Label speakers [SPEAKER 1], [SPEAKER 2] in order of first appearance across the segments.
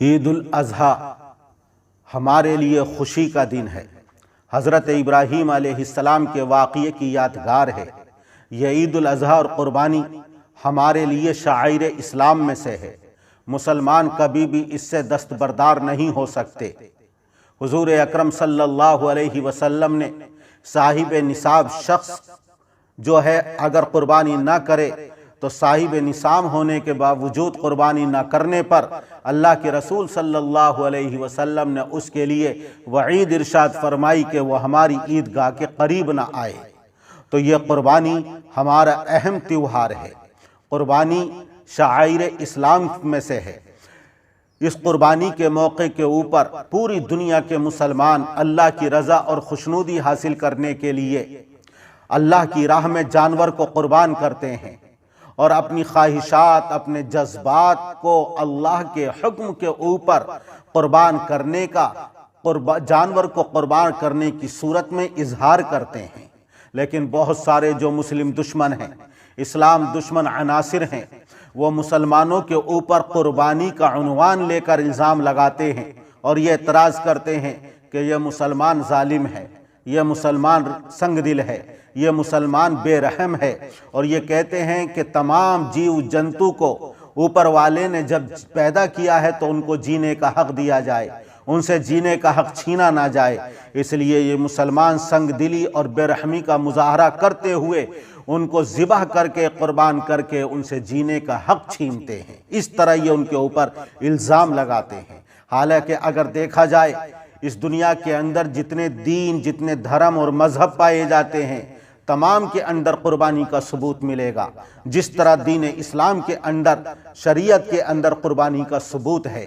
[SPEAKER 1] عید الاضحیٰ ہمارے لیے خوشی کا دن ہے۔ حضرت ابراہیم علیہ السلام کے واقعے کی یادگار ہے۔ یہ عید الاضحیٰ اور قربانی ہمارے لیے شعائر اسلام میں سے ہے۔ مسلمان کبھی بھی اس سے دستبردار نہیں ہو سکتے۔ حضور اکرم صلی اللہ علیہ وسلم نے صاحب نصاب شخص جو ہے اگر قربانی نہ کرے تو صاحب نصاب ہونے کے باوجود قربانی نہ کرنے پر اللہ کے رسول صلی اللہ علیہ وسلم نے اس کے لیے وعید ارشاد فرمائی کہ وہ ہماری عیدگاہ کے قریب نہ آئے۔ تو یہ قربانی ہمارا اہم تیوہار ہے۔ قربانی شعائر اسلام میں سے ہے۔ اس قربانی کے موقع کے اوپر پوری دنیا کے مسلمان اللہ کی رضا اور خوشنودی حاصل کرنے کے لیے اللہ کی راہ میں جانور کو قربان کرتے ہیں اور اپنی خواہشات، اپنے جذبات کو اللہ کے حکم کے اوپر قربان کرنے کا، جانور کو قربان کرنے کی صورت میں اظہار کرتے ہیں۔ لیکن بہت سارے جو مسلم دشمن ہیں، اسلام دشمن عناصر ہیں، وہ مسلمانوں کے اوپر قربانی کا عنوان لے کر الزام لگاتے ہیں اور یہ اعتراض کرتے ہیں کہ یہ مسلمان ظالم ہے، یہ مسلمان سنگ دل ہے، یہ مسلمان بے رحم ہے، اور یہ کہتے ہیں کہ تمام جیو جنتو کو اوپر والے نے جب پیدا کیا ہے تو ان کو جینے کا حق دیا جائے، ان سے جینے کا حق چھینا نہ جائے۔ اس لیے یہ مسلمان سنگ دلی اور بے رحمی کا مظاہرہ کرتے ہوئے ان کو ذبح کر کے، قربان کر کے ان سے جینے کا حق چھینتے ہیں۔ اس طرح یہ ان کے اوپر الزام لگاتے ہیں۔ حالانکہ اگر دیکھا جائے اس دنیا کے اندر جتنے دین، جتنے دھرم اور مذہب پائے جاتے ہیں، تمام کے اندر قربانی کا ثبوت ملے گا۔ جس طرح دین اسلام کے اندر، شریعت کے اندر قربانی کا ثبوت ہے،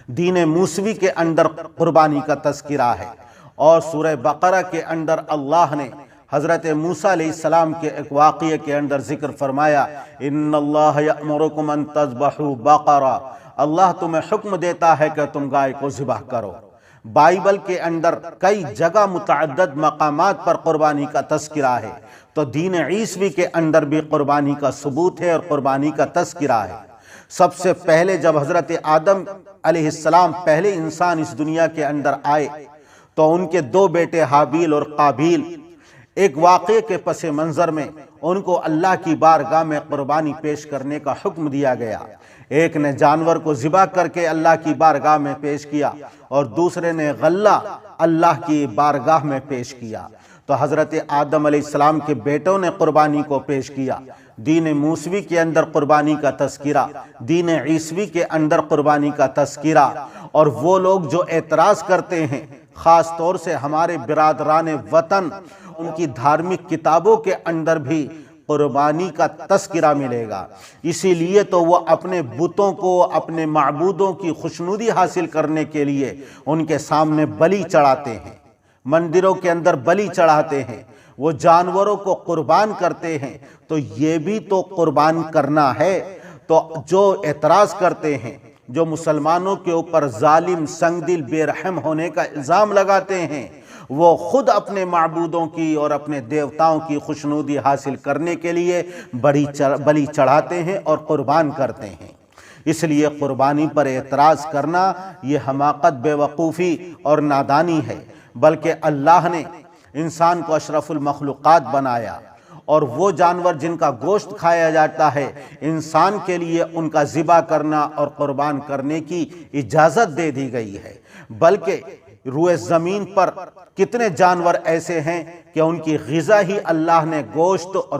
[SPEAKER 1] دین موسوی کے اندر قربانی کا تذکرہ ہے، اور سورہ بقرہ کے اندر اللہ نے حضرت موسیٰ علیہ السلام کے ایک واقعے کے اندر ذکر فرمایا، ان اللہ یأمرکم ان تذبحوا بقرہ، اللہ تمہیں حکم دیتا ہے کہ تم گائے کو ذبح کرو۔ بائبل کے اندر کئی جگہ متعدد مقامات پر قربانی کا تذکرہ ہے، تو دین عیسوی کے اندر بھی قربانی کا ثبوت ہے اور قربانی کا تذکرہ ہے۔ سب سے پہلے جب حضرت آدم علیہ السلام پہلے انسان اس دنیا کے اندر آئے تو ان کے دو بیٹے حابیل اور قابیل، ایک واقعے کے پس منظر میں ان کو اللہ کی بارگاہ میں قربانی پیش کرنے کا حکم دیا گیا۔ ایک نے جانور کو ذبح کر کے اللہ کی بارگاہ میں پیش کیا اور دوسرے نے غلہ اللہ کی بارگاہ میں پیش کیا۔ تو حضرت آدم علیہ السلام کے بیٹوں نے قربانی کو پیش کیا۔ دین موسوی کے اندر قربانی کا تذکرہ، دین عیسوی کے اندر قربانی کا تذکرہ، اور وہ لوگ جو اعتراض کرتے ہیں، خاص طور سے ہمارے برادران وطن، ان کی دھارمک کتابوں کے اندر بھی قربانی کا تذکرہ ملے گا۔ اسی لیے تو وہ اپنے بتوں کو، اپنے معبودوں کی خوشنودی حاصل کرنے کے لیے ان کے سامنے بلی چڑھاتے ہیں، مندروں کے اندر بلی چڑھاتے ہیں، وہ جانوروں کو قربان کرتے ہیں۔ تو یہ بھی تو قربان کرنا ہے۔ تو جو اعتراض کرتے ہیں، جو مسلمانوں کے اوپر ظالم، سنگ دل، بے رحم ہونے کا الزام لگاتے ہیں، وہ خود اپنے معبودوں کی اور اپنے دیوتاؤں کی خوشنودی حاصل کرنے کے لیے بلی چڑھاتے ہیں اور قربان کرتے ہیں۔ اس لیے قربانی پر اعتراض کرنا یہ حماقت، بے وقوفی اور نادانی ہے۔ بلکہ اللہ نے انسان کو اشرف المخلوقات بنایا، اور وہ جانور جن کا گوشت کھایا جاتا ہے، انسان کے لیے ان کا ذبح کرنا اور قربان کرنے کی اجازت دے دی گئی ہے۔ بلکہ روئے زمین پر کتنے جانور ایسے ہیں کہ ان کی غذا ہی اللہ نے گوشت اور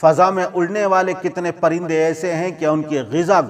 [SPEAKER 1] فضا میں اڑنے والے کتنے پرندے ایسے ہیں کہ ان کی غذا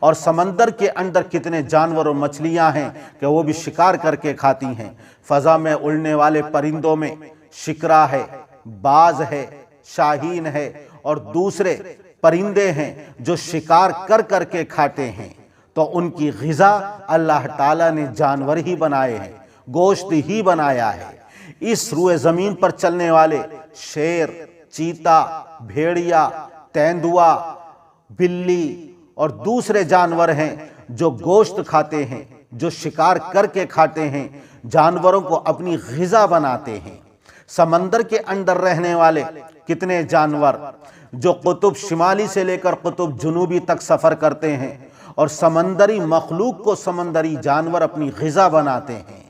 [SPEAKER 1] اور سمندر کے اندر کتنے جانور اور مچھلیاں ہیں کہ وہ بھی شکار کر کے کھاتی ہیں۔ فضا میں اڑنے والے پرندوں میں شکرا ہے، باز ہے، شاہین ہے، اور دوسرے پرندے ہیں جو شکار کر کر کے کھاتے ہیں۔ تو ان کی غذا اللہ تعالیٰ نے جانور ہی بنائے ہیں، گوشت ہی بنایا ہے۔ اس روئے زمین پر چلنے والے شیر، چیتا، بھیڑیا، تیندوا، بلی اور دوسرے جانور ہیں جو گوشت کھاتے ہیں، جو شکار کر کے کھاتے ہیں، جانوروں کو اپنی غذا بناتے ہیں۔ سمندر کے اندر رہنے والے کتنے جانور جو قطب شمالی سے لے کر قطب جنوبی تک سفر کرتے ہیں اور سمندری مخلوق کو سمندری جانور اپنی غذا بناتے ہیں۔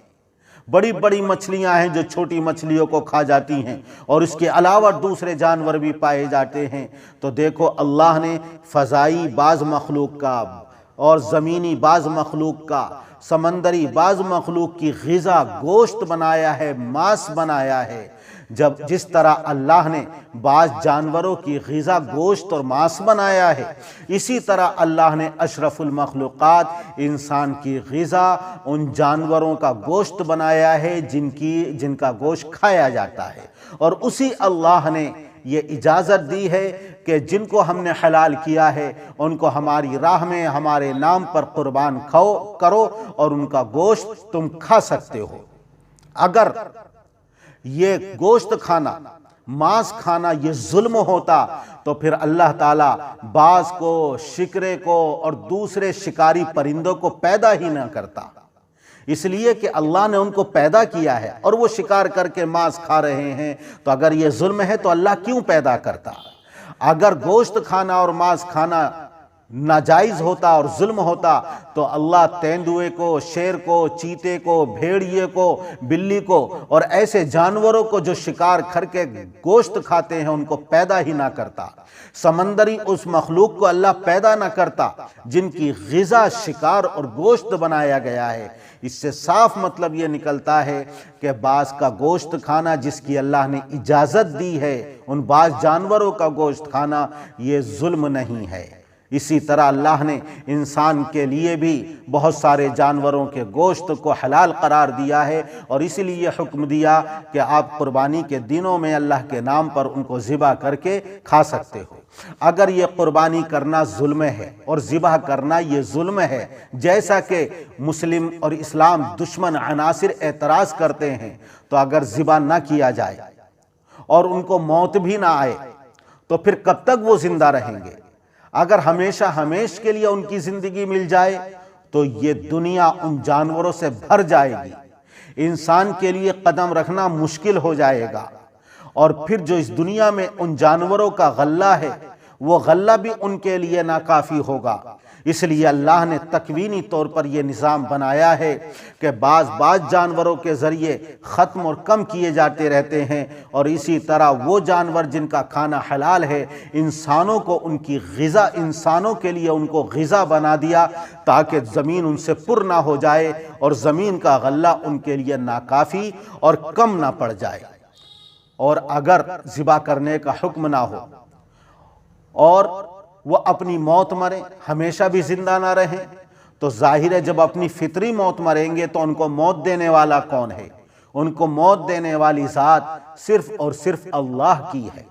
[SPEAKER 1] بڑی بڑی مچھلیاں ہیں جو چھوٹی مچھلیوں کو کھا جاتی ہیں، اور اس کے علاوہ دوسرے جانور بھی پائے جاتے ہیں۔ تو دیکھو اللہ نے فضائی بعض مخلوق کا اور زمینی بعض مخلوق کا، سمندری بعض مخلوق کی غذا گوشت بنایا ہے، ماس بنایا ہے۔ جس طرح اللہ نے بعض جانوروں کی غذا گوشت اور ماس بنایا ہے، اسی طرح اللہ نے اشرف المخلوقات انسان کی غذا ان جانوروں کا گوشت بنایا ہے جن کا گوشت کھایا جاتا ہے۔ اور اسی اللہ نے یہ اجازت دی ہے کہ جن کو ہم نے حلال کیا ہے ان کو ہماری راہ میں ہمارے نام پر قربان کرو اور ان کا گوشت تم کھا سکتے ہو۔ اگر یہ گوشت کھانا، ماس کھانا یہ ظلم ہوتا تو پھر اللہ تعالیٰ باز کو، شکرے کو اور دوسرے شکاری پرندوں کو پیدا ہی نہ کرتا، اس لیے کہ اللہ نے ان کو پیدا کیا ہے اور وہ شکار کر کے ماس کھا رہے ہیں۔ تو اگر یہ ظلم ہے تو اللہ کیوں پیدا کرتا؟ اگر گوشت کھانا اور ماس کھانا ناجائز ہوتا اور ظلم ہوتا تو اللہ تیندوے کو، شیر کو، چیتے کو، بھیڑیے کو، بلی کو اور ایسے جانوروں کو جو شکار کر کے گوشت کھاتے ہیں ان کو پیدا ہی نہ کرتا۔ سمندری اس مخلوق کو اللہ پیدا نہ کرتا جن کی غذا شکار اور گوشت بنایا گیا ہے۔ اس سے صاف مطلب یہ نکلتا ہے کہ بعض کا گوشت کھانا جس کی اللہ نے اجازت دی ہے، ان بعض جانوروں کا گوشت کھانا یہ ظلم نہیں ہے۔ اسی طرح اللہ نے انسان کے لیے بھی بہت سارے جانوروں کے گوشت کو حلال قرار دیا ہے، اور اسی لیے حکم دیا کہ آپ قربانی کے دنوں میں اللہ کے نام پر ان کو ذبح کر کے کھا سکتے ہو۔ اگر یہ قربانی کرنا ظلم ہے اور ذبح کرنا یہ ظلم ہے، جیسا کہ مسلم اور اسلام دشمن عناصر اعتراض کرتے ہیں، تو اگر ذبح نہ کیا جائے اور ان کو موت بھی نہ آئے تو پھر کب تک وہ زندہ رہیں گے؟ اگر ہمیشہ ہمیش کے لیے ان کی زندگی مل جائے تو یہ دنیا ان جانوروں سے بھر جائے گی، انسان کے لیے قدم رکھنا مشکل ہو جائے گا، اور پھر جو اس دنیا میں ان جانوروں کا غلہ ہے وہ غلہ بھی ان کے لیے ناکافی ہوگا۔ اس لیے اللہ نے تکوینی طور پر یہ نظام بنایا ہے کہ بعض جانوروں کے ذریعے ختم اور کم کیے جاتے رہتے ہیں، اور اسی طرح وہ جانور جن کا کھانا حلال ہے انسانوں کو ان کی غذا، انسانوں کے لیے ان کو غذا بنا دیا تاکہ زمین ان سے پر نہ ہو جائے اور زمین کا غلہ ان کے لیے ناکافی اور کم نہ پڑ جائے۔ اور اگر ذبح کرنے کا حکم نہ ہو اور وہ اپنی موت مریں، ہمیشہ بھی زندہ نہ رہیں، تو ظاہر ہے جب اپنی فطری موت مریں گے تو ان کو موت دینے والا کون ہے؟ ان کو موت دینے والی ذات صرف اور صرف اللہ کی ہے۔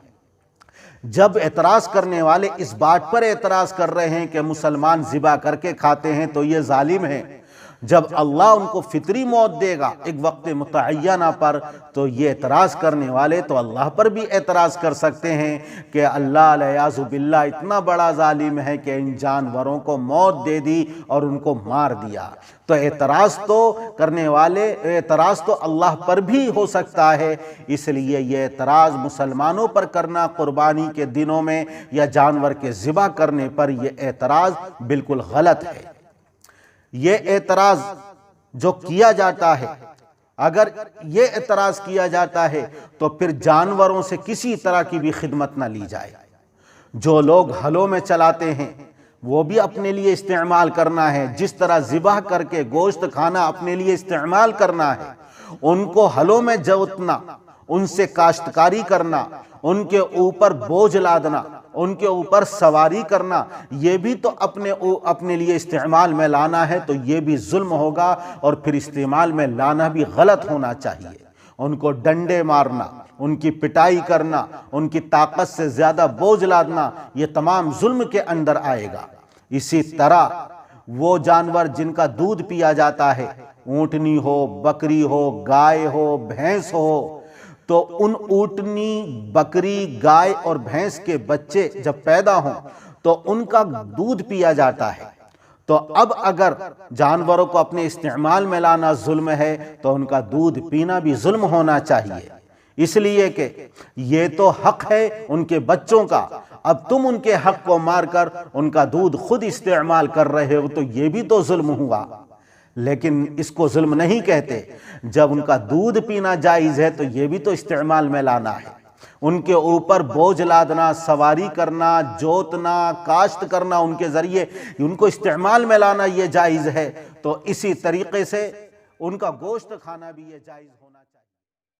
[SPEAKER 1] جب اعتراض کرنے والے اس بات پر اعتراض کر رہے ہیں کہ مسلمان ذبح کر کے کھاتے ہیں تو یہ ظالم ہے، جب اللہ ان کو فطری موت دے گا ایک وقت متعینہ پر تو یہ اعتراض کرنے والے تو اللہ پر بھی اعتراض کر سکتے ہیں کہ اللہ علیاذ باللہ اتنا بڑا ظالم ہے کہ ان جانوروں کو موت دے دی اور ان کو مار دیا۔ تو اعتراض تو اللہ پر بھی ہو سکتا ہے، اس لیے یہ اعتراض مسلمانوں پر کرنا قربانی کے دنوں میں یا جانور کے ذبح کرنے پر یہ اعتراض بالکل غلط ہے۔ یہ اعتراض جو کیا جاتا ہے، اگر یہ اعتراض کیا جاتا ہے تو پھر جانوروں سے کسی طرح کی بھی خدمت نہ لی جائے۔ جو لوگ ہلوں میں چلاتے ہیں وہ بھی اپنے لیے استعمال کرنا ہے، جس طرح ذبح کر کے گوشت کھانا اپنے لیے استعمال کرنا ہے، ان کو ہلوں میں جوتنا، ان سے کاشتکاری کرنا، ان کے اوپر بوجھ لادنا، ان کے اوپر سواری کرنا، یہ بھی تو اپنے لیے استعمال میں لانا ہے، تو یہ بھی ظلم ہوگا، اور پھر استعمال میں لانا بھی غلط ہونا چاہیے۔ ان کو ڈنڈے مارنا، ان کی پٹائی کرنا، ان کی طاقت سے زیادہ بوجھ لادنا، یہ تمام ظلم کے اندر آئے گا۔ اسی طرح وہ جانور جن کا دودھ پیا جاتا ہے، اونٹنی ہو، بکری ہو، گائے ہو، بھینس ہو، تو ان اونٹنی، بکری، گائے اور بھینس کے بچے جب پیدا ہوں تو ان کا دودھ پیا جاتا ہے۔ تو اب اگر جانوروں کو اپنے استعمال میں لانا ظلم ہے تو ان کا دودھ پینا بھی ظلم ہونا چاہیے، اس لیے کہ یہ تو حق ہے ان کے بچوں کا۔ اب تم ان کے حق کو مار کر ان کا دودھ خود استعمال کر رہے ہو، تو یہ بھی تو ظلم ہوا۔ لیکن اس کو ظلم نہیں کہتے۔ جب ان کا دودھ پینا جائز ہے تو یہ بھی تو استعمال میں لانا ہے۔ ان کے اوپر بوجھ لادنا، سواری کرنا، جوتنا، کاشت کرنا ان کے ذریعے، ان کو استعمال میں لانا یہ جائز ہے، تو اسی طریقے سے ان کا گوشت کھانا بھی یہ جائز ہے۔